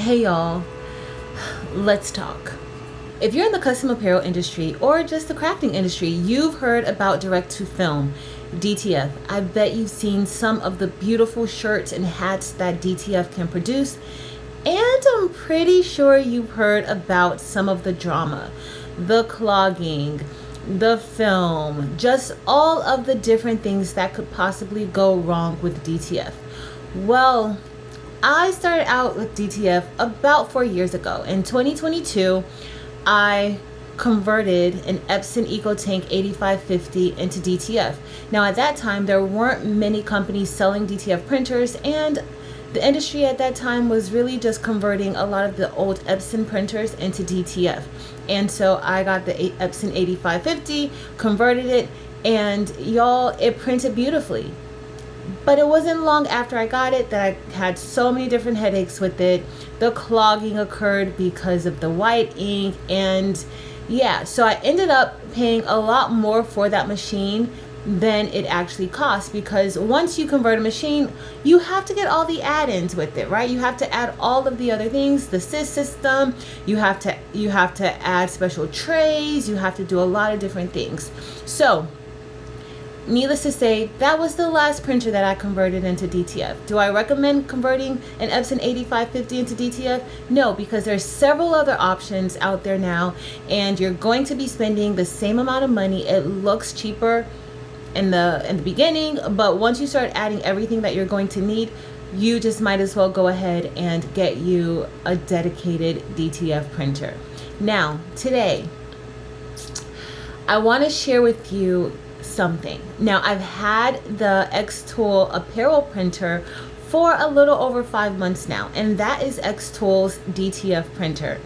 Hey y'all, let's talk. If you're in the custom apparel industry or just the crafting industry, you've heard about direct to film, DTF. I bet you've seen some of the beautiful shirts and hats that DTF can produce, and I'm pretty sure you've heard about some of the drama, the clogging, the film, just all of the different things that could possibly go wrong with DTF. Well, I started out with DTF about 4 years ago. In 2022, I converted an Epson EcoTank 8550 into DTF. Now at that time, there weren't many companies selling DTF printers, and the industry at that time was really just converting a lot of the old Epson printers into DTF. And so I got the Epson 8550, converted it, and y'all, it printed beautifully. But it wasn't long after I got it that I had so many different headaches with it. The clogging occurred because of the white ink, and yeah, so I ended up paying a lot more for that machine than it actually cost, because once you convert a machine, you have to get all the add-ins with it, right? You have to add all of the other things, the sys system, you have to add special trays, you have to do a lot of different things. So needless to say, that was the last printer that I converted into DTF. Do I recommend converting an Epson 8550 into DTF? No, because there's several other options out there now, and you're going to be spending the same amount of money. It looks cheaper in the beginning, but once you start adding everything that you're going to need, you just might as well go ahead and get you a dedicated DTF printer. Now, today, I want to share with you something. Now, I've had the xTool Apparel Printer for a little over 5 months now, and that is xTool's DTF printer.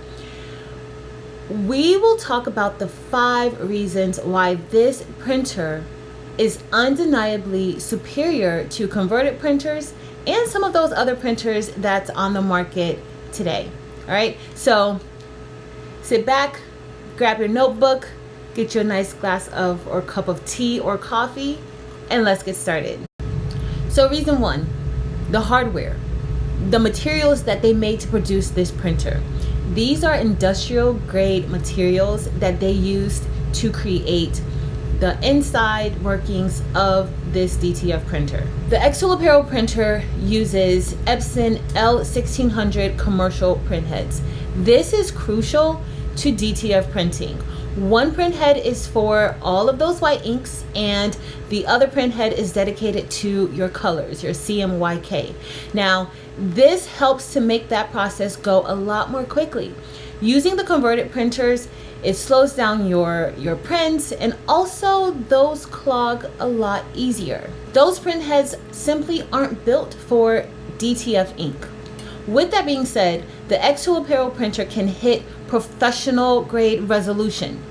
We will talk about the 5 reasons why this printer is undeniably superior to converted printers and some of those other printers that's on the market today. All right, so sit back, grab your notebook, get you a nice glass of or cup of tea or coffee, and let's get started. So reason 1, the hardware, the materials that they made to produce this printer. These are industrial grade materials that they used to create the inside workings of this DTF printer. The xTool Apparel Printer uses Epson L1600 commercial print heads. This is crucial to DTF printing. One print head is for all of those white inks, and the other print head is dedicated to your colors, your CMYK. Now, this helps to make that process go a lot more quickly. Using the converted printers, it slows down your prints, and also those clog a lot easier. Those print heads simply aren't built for DTF ink. With that being said, the xTool Apparel Printer can hit professional grade resolution.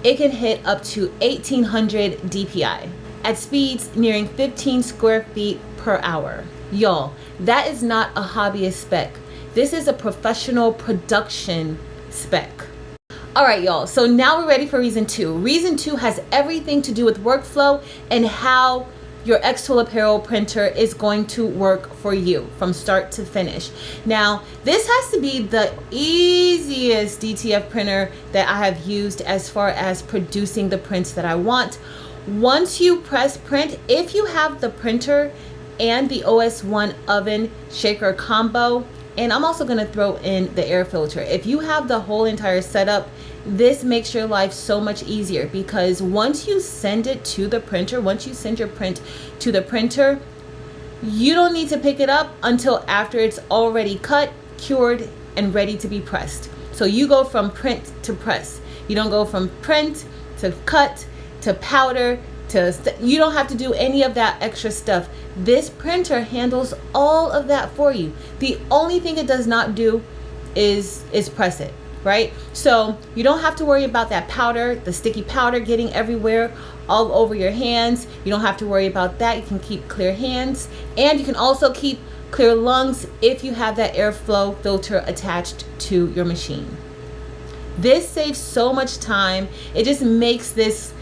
It can hit up to 1800 DPI at speeds nearing 15 square feet per hour. Y'all, that is not a hobbyist spec. This is a professional production spec. All right, y'all, so now we're ready for reason 2. Reason 2 has everything to do with workflow and how your xTool Apparel Printer is going to work for you from start to finish. Now, this has to be the easiest DTF printer that I have used as far as producing the prints that I want. Once you press print, if you have the printer and the OS1 oven shaker combo, and I'm also going to throw in the air filter. If you have the whole entire setup, this makes your life so much easier, because once you send it to the printer, once you send your print to the printer, you don't need to pick it up until after it's already cut, cured, and ready to be pressed. So you go from print to press. You don't go from print to cut to powder you don't have to do any of that extra stuff. This printer handles all of that for you. The only thing it does not do is press it, right? So you don't have to worry about that powder, the sticky powder getting everywhere all over your hands. You don't have to worry about that. You can keep clear hands, and you can also keep clear lungs if you have that airflow filter attached to your machine. This saves so much time. It just makes this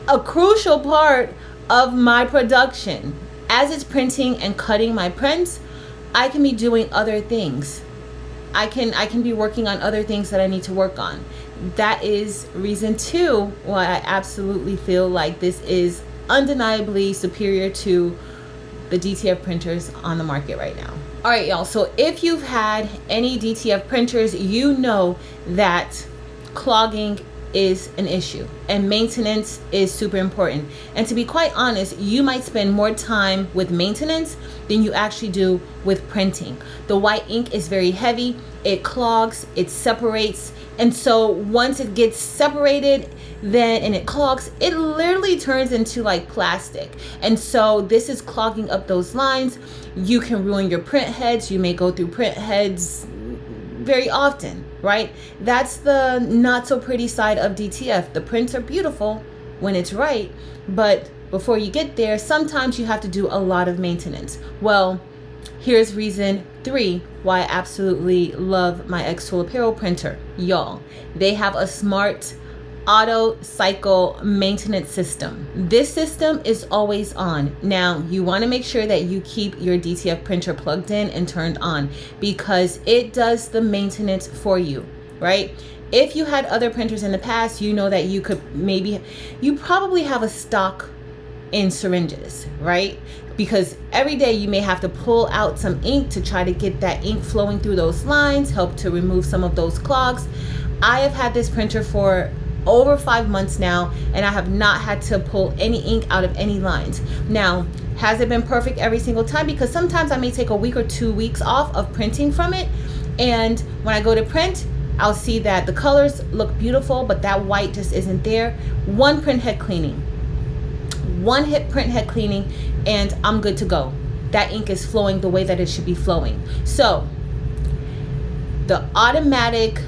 a crucial part of my production. As it's printing and cutting my prints, I can be doing other things. I can be working on other things that I need to work on. That is reason 2 why I absolutely feel like this is undeniably superior to the DTF printers on the market right now. All right, y'all. So if you've had any DTF printers, you know that clogging is an issue and maintenance is super important. And to be quite honest, you might spend more time with maintenance than you actually do with printing. The white ink is very heavy, it clogs, it separates, and so once it gets separated and it clogs, it literally turns into like plastic. And so this is clogging up those lines. You can ruin your print heads. You may go through print heads very often, right? That's the not so pretty side of DTF. The prints are beautiful when it's right, but before you get there, sometimes you have to do a lot of maintenance. Well, here's reason 3 why I absolutely love my xTool Apparel printer. Y'all, they have a smart auto cycle maintenance system. This system is always on. Now, you want to make sure that you keep your DTF printer plugged in and turned on because it does the maintenance for you, right? If you had other printers in the past, you know that you probably have a stock in syringes, right? Because every day you may have to pull out some ink to try to get that ink flowing through those lines, help to remove some of those clogs. I have had this printer for over 5 months now, and I have not had to pull any ink out of any lines. Now, has it been perfect every single time? Because sometimes I may take a week or 2 weeks off of printing from it, and when I go to print, I'll see that the colors look beautiful, but that white just isn't there. One print head cleaning, and I'm good to go. That ink is flowing the way that it should be flowing. So the automatic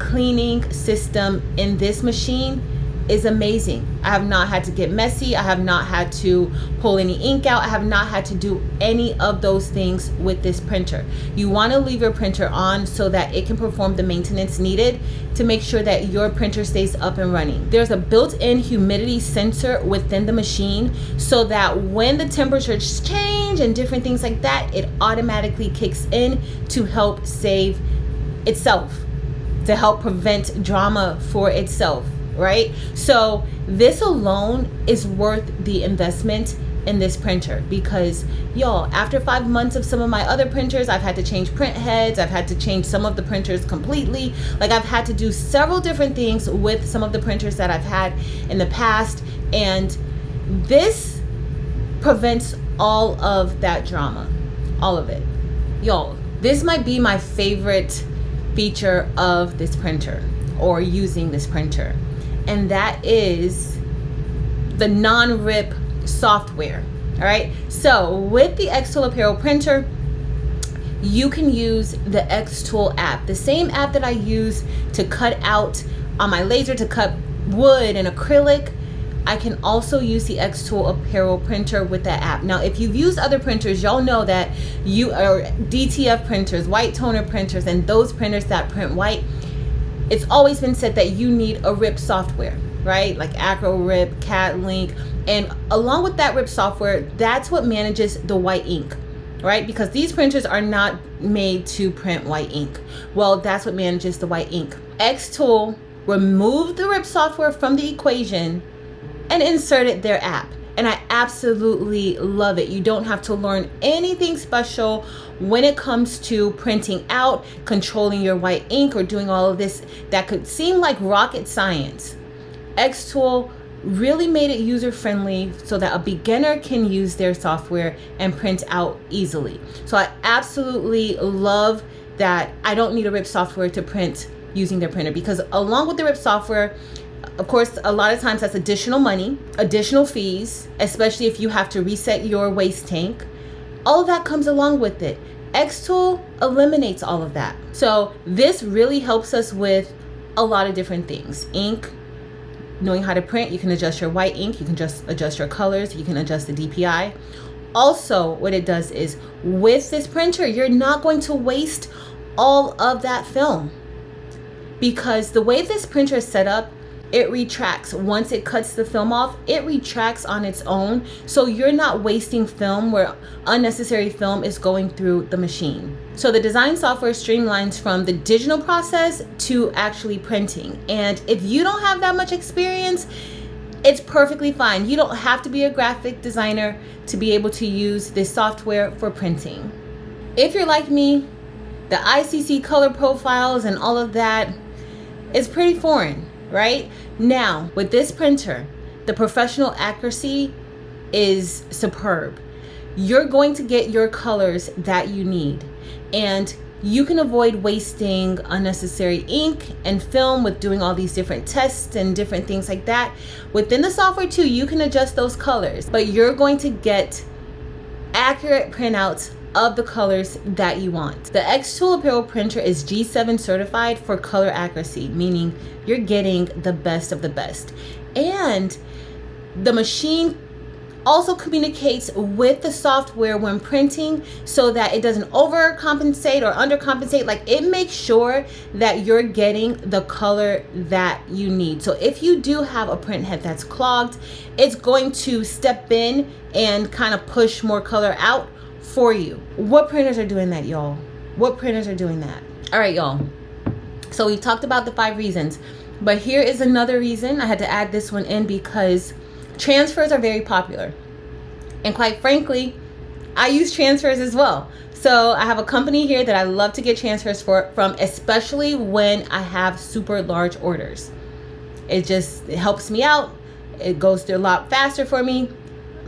cleaning system in this machine is amazing. I have not had to get messy. I have not had to pull any ink out. I have not had to do any of those things with this printer. You want to leave your printer on so that it can perform the maintenance needed to make sure that your printer stays up and running. There's a built-in humidity sensor within the machine so that when the temperatures change and different things like that, it automatically kicks in to help save itself, to help prevent drama for itself, right? So this alone is worth the investment in this printer because, y'all, after 5 months of some of my other printers, I've had to change print heads. I've had to change some of the printers completely. Like, I've had to do several different things with some of the printers that I've had in the past, and this prevents all of that drama, all of it. Y'all, this might be my favorite feature of this printer or using this printer, and that is the non-rip software. All right, so with the xTool Apparel printer, you can use the xTool app, the same app that I use to cut out on my laser to cut wood and acrylic. I can also use the xTool Apparel printer with that app. Now, if you've used other printers, y'all know that you are DTF printers, white toner printers, and those printers that print white, it's always been said that you need a RIP software, right? Like Acro RIP, CatLink, and along with that RIP software, that's what manages the white ink, right? Because these printers are not made to print white ink. Well, that's what manages the white ink. xTool removed the RIP software from the equation and inserted their app, and I absolutely love it. You don't have to learn anything special when it comes to printing out, controlling your white ink, or doing all of this that could seem like rocket science. xTool really made it user-friendly so that a beginner can use their software and print out easily. So I absolutely love that I don't need a RIP software to print using their printer, because along with the RIP software, of course, a lot of times that's additional money, additional fees, especially if you have to reset your waste tank. All of that comes along with it. xTool eliminates all of that. So this really helps us with a lot of different things. Ink, knowing how to print, you can adjust your white ink, you can just adjust your colors, you can adjust the DPI. Also, what it does is with this printer, you're not going to waste all of that film, because the way this printer is set up, it retracts. Once it cuts the film off, it retracts on its own. So you're not wasting film where unnecessary film is going through the machine. So the design software streamlines from the digital process to actually printing. And if you don't have that much experience, it's perfectly fine. You don't have to be a graphic designer to be able to use this software for printing. If you're like me, the ICC color profiles and all of that is pretty foreign, right? Now, with this printer, the professional accuracy is superb. You're going to get your colors that you need, and you can avoid wasting unnecessary ink and film with doing all these different tests and different things like that. Within the software too, you can adjust those colors, but you're going to get accurate printouts of the colors that you want. The xTool Apparel Printer is G7 certified for color accuracy, meaning you're getting the best of the best. And the machine also communicates with the software when printing so that it doesn't overcompensate or undercompensate. Like, it makes sure that you're getting the color that you need. So if you do have a print head that's clogged, it's going to step in and kind of push more color out for you. What printers are doing that, y'all? What printers are doing that? All right, y'all. So we talked about the 5 reasons, but here is another reason. I had to add this one in because transfers are very popular. And quite frankly, I use transfers as well. So I have a company here that I love to get transfers from, especially when I have super large orders. It helps me out. It goes through a lot faster for me.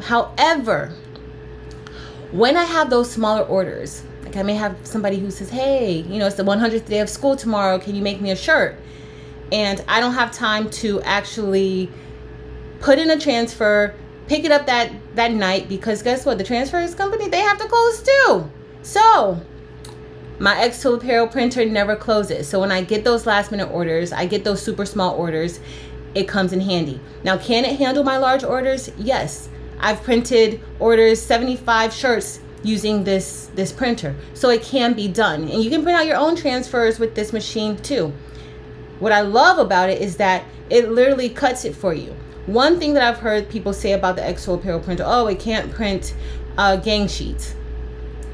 However, when I have those smaller orders, like I may have somebody who says, hey, it's the 100th day of school tomorrow, can you make me a shirt? And I don't have time to actually put in a transfer, pick it up that night, because guess what? The transfers company, they have to close too. So my xTool Apparel Printer never closes. So when I get those last minute orders, I get those super small orders, it comes in handy. Now, can it handle my large orders? Yes. I've printed orders, 75 shirts using this printer. So it can be done. And you can print out your own transfers with this machine too. What I love about it is that it literally cuts it for you. One thing that I've heard people say about the xTool Apparel Printer, oh, it can't print gang sheets.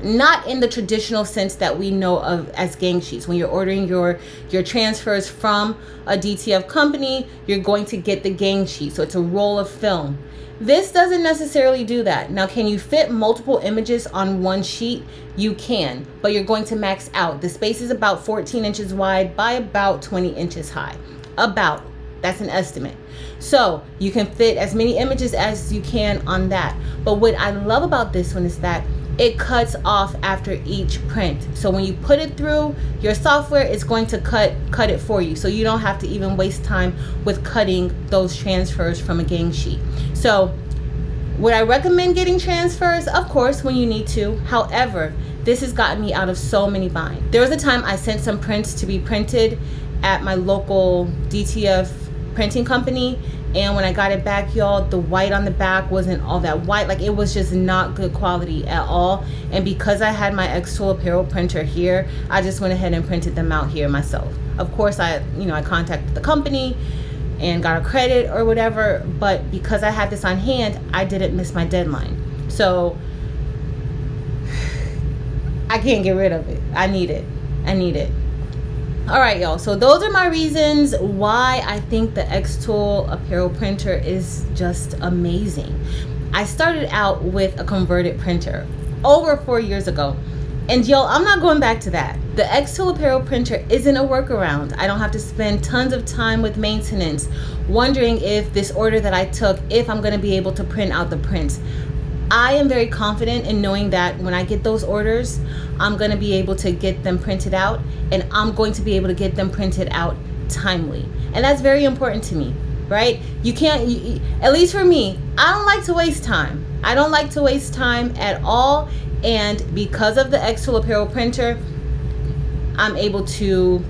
Not in the traditional sense that we know of as gang sheets. When you're ordering your transfers from a DTF company, you're going to get the gang sheet. So it's a roll of film. This doesn't necessarily do that. Now, can you fit multiple images on one sheet? You can, but you're going to max out. The space is about 14 inches wide by about 20 inches high. About. That's an estimate. So you can fit as many images as you can on that. But what I love about this one is that it cuts off after each print. So when you put it through your software, it's going to cut it for you. So you don't have to even waste time with cutting those transfers from a gang sheet. So would I recommend getting transfers? Of course, when you need to. However, this has gotten me out of so many binds. There was a time I sent some prints to be printed at my local DTF printing company, and when I got it back, y'all, the white on the back wasn't all that white. Like, it was just not good quality at all. And because I had my xTool Apparel Printer here, I just went ahead and printed them out here myself. Of course, I contacted the company and got a credit or whatever, but because I had this on hand, I didn't miss my deadline. So I can't get rid of it. I need it. All right, y'all. So those are my reasons why I think the xTool Apparel Printer is just amazing. I started out with a converted printer over 4 years ago. And y'all, I'm not going back to that. The xTool Apparel Printer isn't a workaround. I don't have to spend tons of time with maintenance, wondering if this order that I took, if I'm going to be able to print out the prints. I am very confident in knowing that when I get those orders, I'm going to be able to get them printed out, and I'm going to be able to get them printed out timely. And that's very important to me, right? You can't, at least for me, I don't like to waste time. I don't like to waste time at all. And because of the xTool Apparel Printer, I'm able to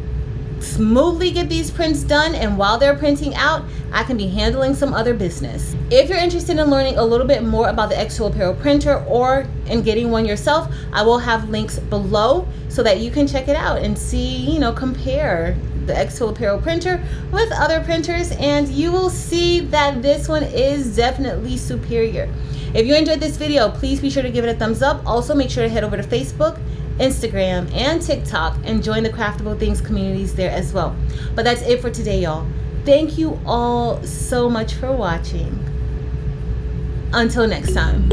smoothly get these prints done, and while they're printing out, I can be handling some other business. If you're interested in learning a little bit more about the xTool Apparel Printer or in getting one yourself, I will have links below so that you can check it out and see, compare the xTool Apparel Printer with other printers, and you will see that this one is definitely superior. If you enjoyed this video, please be sure to give it a thumbs up. Also, make sure to head over to Facebook, Instagram, and TikTok and join the Craftable Things communities there as well. But that's it for today, y'all. Thank you all so much for watching. Until next time.